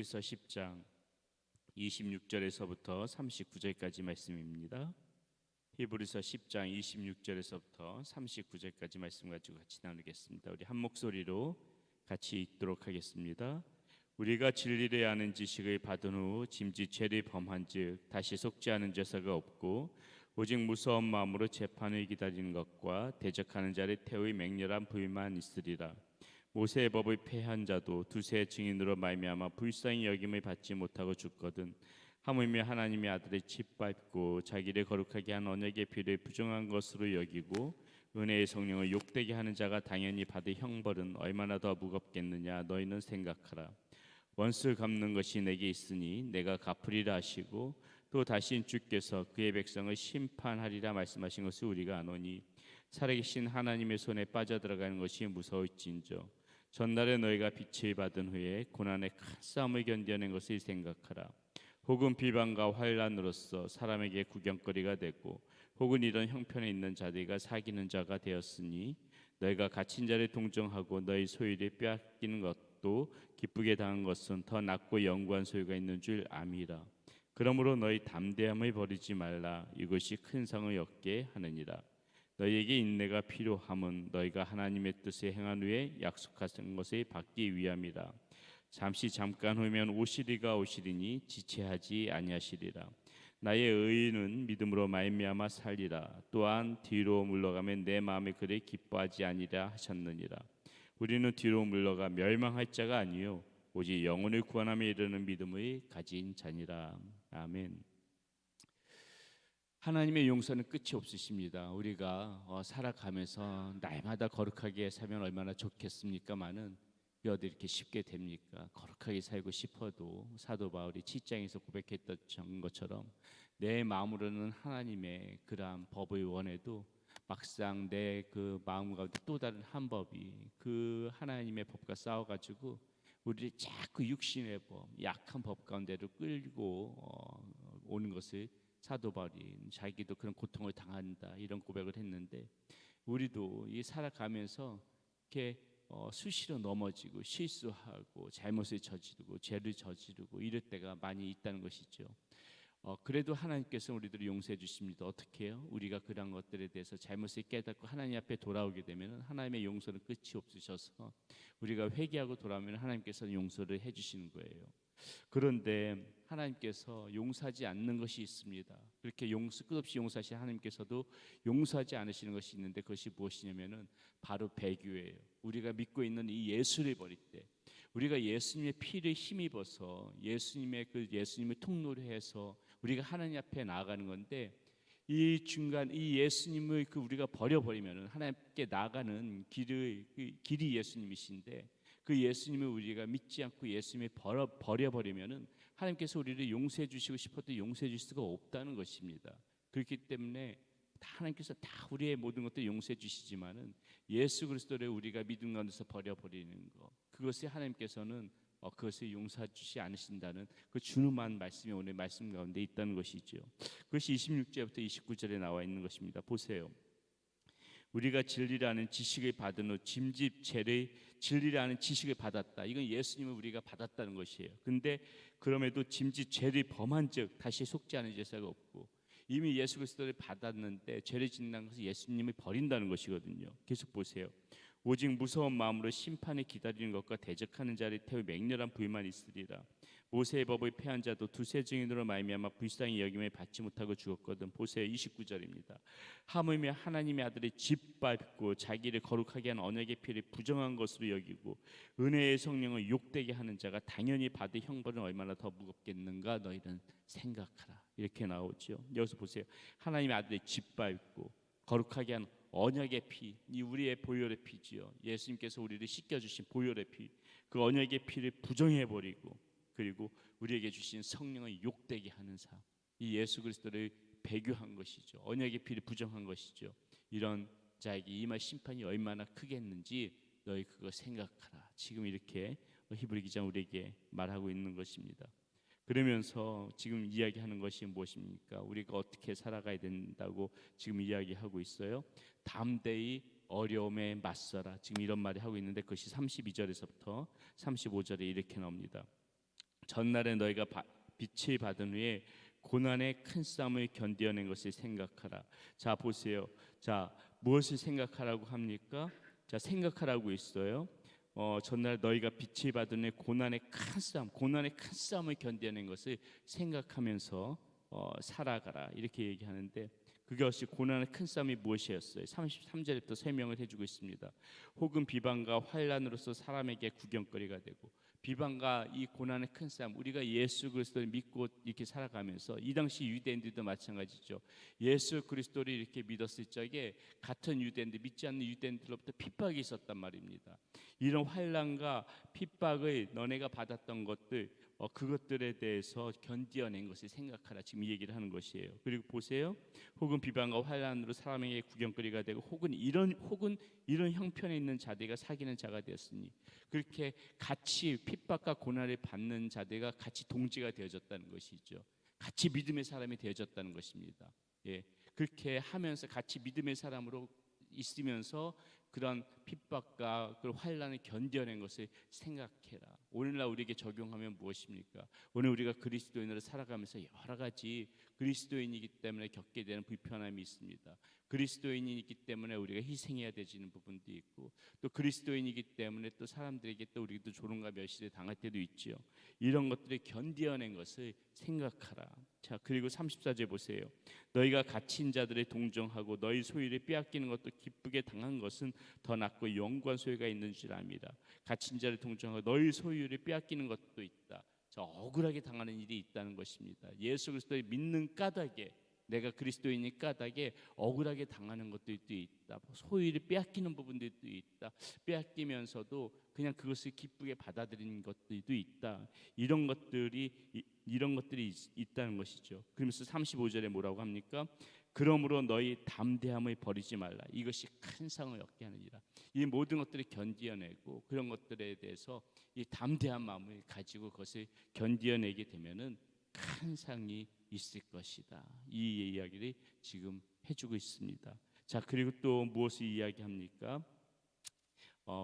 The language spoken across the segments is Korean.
히브리서 10장 26절에서부터 39절까지 말씀입니다. 히브리서 10장 26절에서부터 39절까지 말씀 가지고 같이 나누겠습니다. 우리 한 목소리로 같이 읽도록 하겠습니다. 우리가 진리를 아는 지식을 받은 후 짐짓 죄를 범한즉 다시 속지 않은 죄사가 없고 오직 무서운 마음으로 재판을 기다리는 것과 대적하는 자를 태우의 맹렬한 부위만 있으리라. 모세의 법을 폐한 자도 두세 증인으로 말미암아 불쌍히 여김을 받지 못하고 죽거든 하물며 하나님의 아들을 짓밟고 자기를 거룩하게 한 언약의 피를 부정한 것으로 여기고 은혜의 성령을 욕되게 하는 자가 당연히 받을 형벌은 얼마나 더 무겁겠느냐 너희는 생각하라. 원수 갚는 것이 내게 있으니 내가 갚으리라 하시고 또 다시 주께서 그의 백성을 심판하리라 말씀하신 것을 우리가 아노니 살아계신 하나님의 손에 빠져들어가는 것이 무서울진저 전날에 너희가 빛을 받은 후에 고난의 큰 싸움을 견뎌낸 것을 생각하라. 혹은 비방과 환난으로서 사람에게 구경거리가 되고 혹은 이런 형편에 있는 자들과 사귀는 자가 되었으니 너희가 갇힌 자를 동정하고 너희 소유를 빼앗기는 것도 기쁘게 당한 것은 더 낫고 영구한 소유가 있는 줄 암이라. 그러므로 너희 담대함을 버리지 말라. 이것이 큰 상을 얻게 하느니라. 너희에게 인내가 필요함은 너희가 하나님의 뜻을 행한 후에 약속하신 것을 받기 위함이라. 잠깐 후면 오시리가 오시리니 지체하지 아니하시리라. 나의 의인은 믿음으로 말미암아 살리라. 또한 뒤로 물러가면 내 마음에 그를 기뻐하지 아니라 하셨느니라. 우리는 뒤로 물러가 멸망할 자가 아니요 오직 영혼을 구원함에 이르는 믿음을 가진 자니라. 아멘. 하나님의 용서는 끝이 없으십니다. 우리가 살아가면서 날마다 거룩하게 살면 얼마나 좋겠습니까마는 어디 이렇게 쉽게 됩니까? 거룩하게 살고 싶어도 사도 바울이 7장에서 고백했던 것처럼 내 마음으로는 하나님의 그러한 법을 원해도 막상 내 그 마음 가운데 또 다른 한 법이 그 하나님의 법과 싸워가지고 우리를 자꾸 육신의 법, 약한 법 가운데로 끌고 오는 것을 사도 바울이 자기도 그런 고통을 당한다 이런 고백을 했는데 우리도 이 살아가면서 이렇게 수시로 넘어지고 실수하고 잘못을 저지르고 죄를 저지르고 이럴 때가 많이 있다는 것이죠. 그래도 하나님께서 우리들을 용서해 주십니다. 어떻게 해요? 우리가 그런 것들에 대해서 잘못을 깨닫고 하나님 앞에 돌아오게 되면 하나님의 용서는 끝이 없으셔서 우리가 회개하고 돌아오면 하나님께서는 용서를 해 주시는 거예요. 그런데 하나님께서 용서하지 않는 것이 있습니다. 그렇게 끝없이 용서하신 하나님께서도 용서하지 않으시는 것이 있는데 그것이 무엇이냐면은 바로 배교예요. 우리가 믿고 있는 이 예수를 버릴 때 우리가 예수님의 피를 힘입어서 예수님을 통로로 해서 우리가 하나님 앞에 나아가는 건데 이 중간 이 예수님을 우리가 버려버리면은 하나님께 나아가는 길이 예수님이신데 그 예수님을 우리가 믿지 않고 예수님을 버려버리면은 하나님께서 우리를 용서해 주시고 싶어도 용서해 주실 수가 없다는 것입니다. 그렇기 때문에 하나님께서 다 우리의 모든 것들 용서해 주시지만은 예수 그리스도를 우리가 믿음 가운데서 버려버리는 것 그것이 하나님께서는 그것을 용서해 주시지 않으신다는 그 준엄한 말씀이 오늘 말씀 가운데 있다는 것이죠. 그것이 26절부터 29절에 나와 있는 것입니다. 보세요. 우리가 진리를 아는 지식을 받은 후 짐짓 죄를 진리를 아는 지식을 받았다. 이건 예수님을 우리가 받았다는 것이에요. 근데 그럼에도 짐짓 죄를 범한즉 다시 속지 않은 죄사가 없고 이미 예수 그리스도를 받았는데 죄를 짓는 것은 예수님을 버린다는 것이거든요. 계속 보세요. 오직 무서운 마음으로 심판을 기다리는 것과 대적하는 자를 태워 맹렬한 부위만 있으리라. 모세의 법을 폐한 자도 두세 증인으로 말미암아 불쌍히 여김을 받지 못하고 죽었거든. 보세요. 29절입니다. 하물며 하나님의 아들을 짓밟고 자기를 거룩하게 한 언약의 피를 부정한 것으로 여기고 은혜의 성령을 욕되게 하는 자가 당연히 받을 형벌은 얼마나 더 무겁겠는가 너희는 생각하라. 이렇게 나오죠. 여기서 보세요. 하나님의 아들을 짓밟고 거룩하게 한 언약의 피, 이 우리의 보혈의 피지요. 예수님께서 우리를 씻겨주신 보혈의 피, 그 언약의 피를 부정해버리고 그리고 우리에게 주신 성령을 욕되게 하는 삶, 이 예수 그리스도를 배교한 것이죠. 언약의 피를 부정한 것이죠. 이런 자에게 임할 심판이 얼마나 크겠는지 너희 그거 생각하라. 지금 이렇게 히브리 기자 우리에게 말하고 있는 것입니다. 그러면서 지금 이야기하는 것이 무엇입니까? 우리가 어떻게 살아가야 된다고 지금 이야기하고 있어요. 담대히 어려움에 맞서라. 지금 이런 말을 하고 있는데 그것이 32절에서부터 35절에 이렇게 나옵니다. 전날에 너희가 빛을 받은 후에 고난의 큰 싸움을 견뎌낸 것을 생각하라. 자 보세요. 자 무엇을 생각하라고 합니까? 자 생각하라고 있어요. 전날 너희가 빛을 받은 후에 고난의 큰 싸움을 견뎌낸 것을 생각하면서 살아가라 이렇게 얘기하는데, 그것이 고난의 큰 싸움이 무엇이었어요? 33절부터 설명을 해주고 있습니다. 혹은 비방과 환난으로서 사람에게 구경거리가 되고, 비방과 이 고난의 큰 싸움, 우리가 예수 그리스도를 믿고 이렇게 살아가면서, 이 당시 유대인들도 마찬가지죠. 예수 그리스도를 이렇게 믿었을 적에 같은 유대인들, 믿지 않는 유대인들로부터 핍박이 있었단 말입니다. 이런 환난과 핍박을 너네가 받았던 것들, 그것들에 대해서 견디어낸 것을 생각하라, 지금 이 얘기를 하는 것이에요. 그리고 보세요. 혹은 비방과 환난으로 사람에게 구경거리가 되고, 혹은 이런 형편에 있는 자들과 사귀는 자가 되었으니, 그렇게 같이 핍박과 고난을 받는 자들과 같이 동지가 되어졌다는 것이죠. 같이 믿음의 사람이 되어졌다는 것입니다. 예, 그렇게 하면서 같이 믿음의 사람으로 있으면서 그런 핍박과 그 환난을 견뎌낸 것을 생각해라. 오늘날 우리에게 적용하면 무엇입니까? 오늘 우리가 그리스도인으로 살아가면서 여러 가지 그리스도인이기 때문에 겪게 되는 불편함이 있습니다. 그리스도인이기 때문에 우리가 희생해야 되는 부분도 있고, 또 그리스도인이기 때문에 또 사람들에게 또 우리도 조롱과 멸시를 당할 때도 있죠. 이런 것들을 견뎌낸 것을 생각하라. 자, 그리고 34절 보세요. 너희가 갇힌 자들을 동정하고 너희 소유를 빼앗기는 것도 기쁘게 당한 것은 더 낫고 영광 소유가 있는 줄 압니다. 갇힌 자를 동정하고 너희 소유를 빼앗기는 것도 있다. 자, 억울하게 당하는 일이 있다는 것입니다. 예수 그리스도를 믿는 까닭에, 내가 그리스도인이 까닭에 억울하게 당하는 것들도 있다. 소유를 빼앗기는 부분들도 있다. 빼앗기면서도 그냥 그것을 기쁘게 받아들이는 것들도 있다. 이런 것들이 있다는 것이죠. 그러면서 35절에 뭐라고 합니까? 그러므로 너희 담대함을 버리지 말라. 이것이 큰 상을 얻게 하느니라. 이 모든 것들을 견디어내고, 그런 것들에 대해서 이 담대한 마음을 가지고 그것을 견디어내게 되면은 큰 상이 있을 것이다. 이 이야기를 지금 해주고 있습니다. 자, 그리고 또 무엇을 이야기합니까?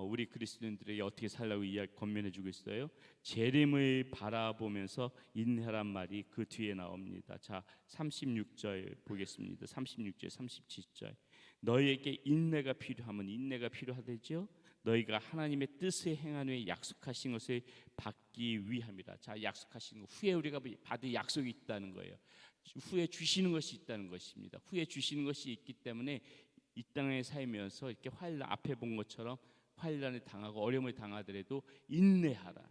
우리 그리스도인들에게 어떻게 살라고 권면해주고 있어요? 재림을 바라보면서 인내하란 말이 그 뒤에 나옵니다. 자, 36절 보겠습니다. 36절, 37절. 너희에게 인내가 필요하다죠. 너희가 하나님의 뜻을 행한 후에 약속하신 것을 받기 위함이라. 자, 약속하신 것, 후에 우리가 받을 약속이 있다는 거예요. 후에 주시는 것이 있다는 것입니다. 후에 주시는 것이 있기 때문에 이 땅에 살면서 이렇게 환난, 앞에 본 것처럼 환난을 당하고 어려움을 당하더라도 인내하라.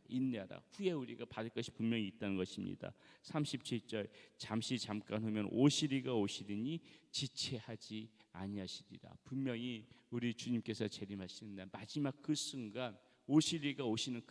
후에 우리가 받을 것이 분명히 있다는 것입니다. 37절. 잠깐 후면 오시리니 지체하지 아니하시리라. 분명히 우리 주님께서 재림하시는 날, 마지막 그 순간, 오시리가 오시는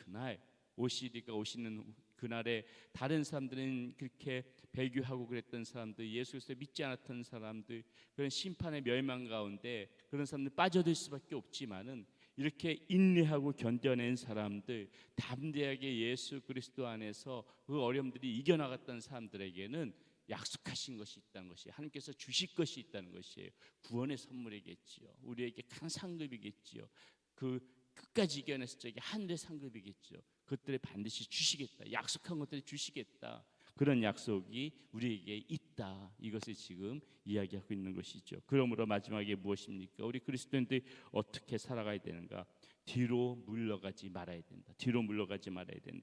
그날에 다른 사람들은 그렇게 배교하고 그랬던 사람들, 예수 그리스도 믿지 않았던 사람들, 그런 심판의 멸망 가운데 그런 사람들 빠져들 수밖에 없지만은, 이렇게 인내하고 견뎌낸 사람들, 담대하게 예수 그리스도 안에서 그 어려움들이 이겨나갔던 사람들에게는 약속하신 것이 있다는 것이에요. 하나님께서 주실 것이 있다는 것이에요. 구원의 선물이겠지요. 우리에게 큰 상급이겠지요. 그 끝까지 이겨냈을 적에 하늘의 상급이겠죠. 그것들을 반드시 주시겠다. 약속한 것들을 주시겠다. 그런 약속이 우리에게 있다. 이것을 지금 이야기하고 있는 것이죠. 그러므로 마지막에 무엇입니까? 우리 그리스도인들이 어떻게 살아가야 되는가? 뒤로 물러가지 말아야 된다.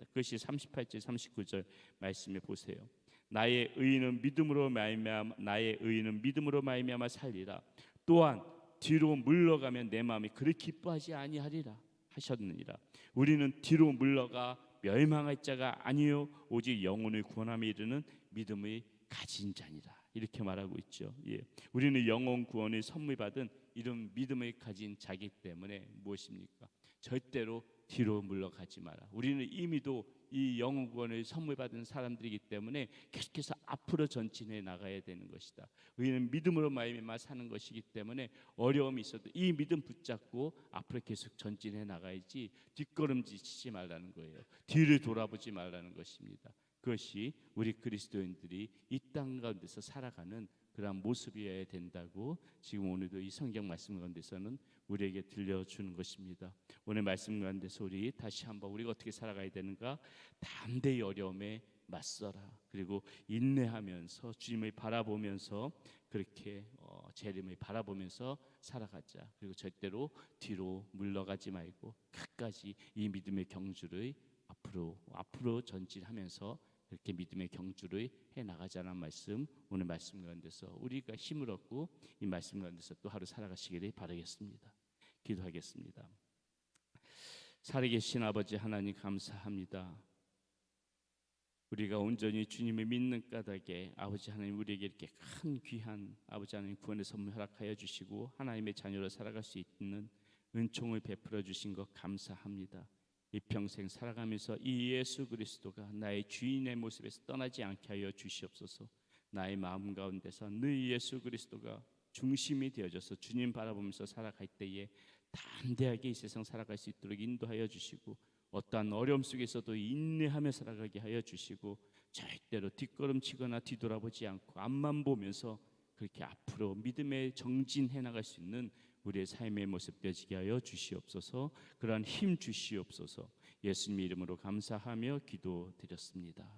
그것이 38절 39절 말씀에 보세요. 나의 의인은 믿음으로 말미암아 살리라. 또한 뒤로 물러가면 내 마음이 그리 기뻐하지 아니하리라 하셨느니라. 우리는 뒤로 물러가 멸망할 자가 아니요 오직 영혼을 구원함에 이르는 믿음을 가진 자니라. 이렇게 말하고 있죠. 예. 우리는 영혼 구원을 선물 받은 이런 믿음을 가진 자기 때문에 무엇입니까? 절대로 뒤로 물러가지 마라. 우리는 이미도 이 영혼 구원을 선물 받은 사람들이기 때문에 계속해서 앞으로 전진해 나가야 되는 것이다. 우리는 믿음으로 말미암아 사는 것이기 때문에 어려움이 있어도 이 믿음 붙잡고 앞으로 계속 전진해 나가야지, 뒷걸음질 치지 말라는 거예요. 뒤를 돌아보지 말라는 것입니다. 그것이 우리 그리스도인들이 이 땅 가운데서 살아가는 그러한 모습이어야 된다고 지금 오늘도 이 성경 말씀 가운데서는 우리에게 들려주는 것입니다. 오늘 말씀 가운데서 우리 다시 한번 우리가 어떻게 살아가야 되는가? 담대히 어려움에 맞서라. 그리고 인내하면서 주님을 바라보면서 그렇게 재림을 바라보면서 살아가자. 그리고 절대로 뒤로 물러가지 말고 끝까지 이 믿음의 경주를 앞으로 전진하면서 그렇게 믿음의 경주를 해 나가자는 말씀, 오늘 말씀 가운데서 우리가 힘을 얻고 이 말씀 가운데서 또 하루 살아가시기를 바라겠습니다. 기도하겠습니다. 살아계신 아버지 하나님 감사합니다. 우리가 온전히 주님을 믿는 까닭에 아버지 하나님 우리에게 이렇게 큰 귀한 아버지 하나님 구원의 선물 허락하여 주시고 하나님의 자녀로 살아갈 수 있는 은총을 베풀어 주신 것 감사합니다. 이 평생 살아가면서 이 예수 그리스도가 나의 주인의 모습에서 떠나지 않게 하여 주시옵소서. 나의 마음 가운데서 늘 예수 그리스도가 중심이 되어져서 주님 바라보면서 살아갈 때에 담대하게 이 세상 살아갈 수 있도록 인도하여 주시고 어떠한 어려움 속에서도 인내하며 살아가게 하여 주시고 절대로 뒷걸음치거나 뒤돌아보지 않고 앞만 보면서 그렇게 앞으로 믿음에 정진해 나갈 수 있는 우리의 삶의 모습 되지게 하여 주시옵소서. 그러한 힘 주시옵소서. 예수님의 이름으로 감사하며 기도드렸습니다.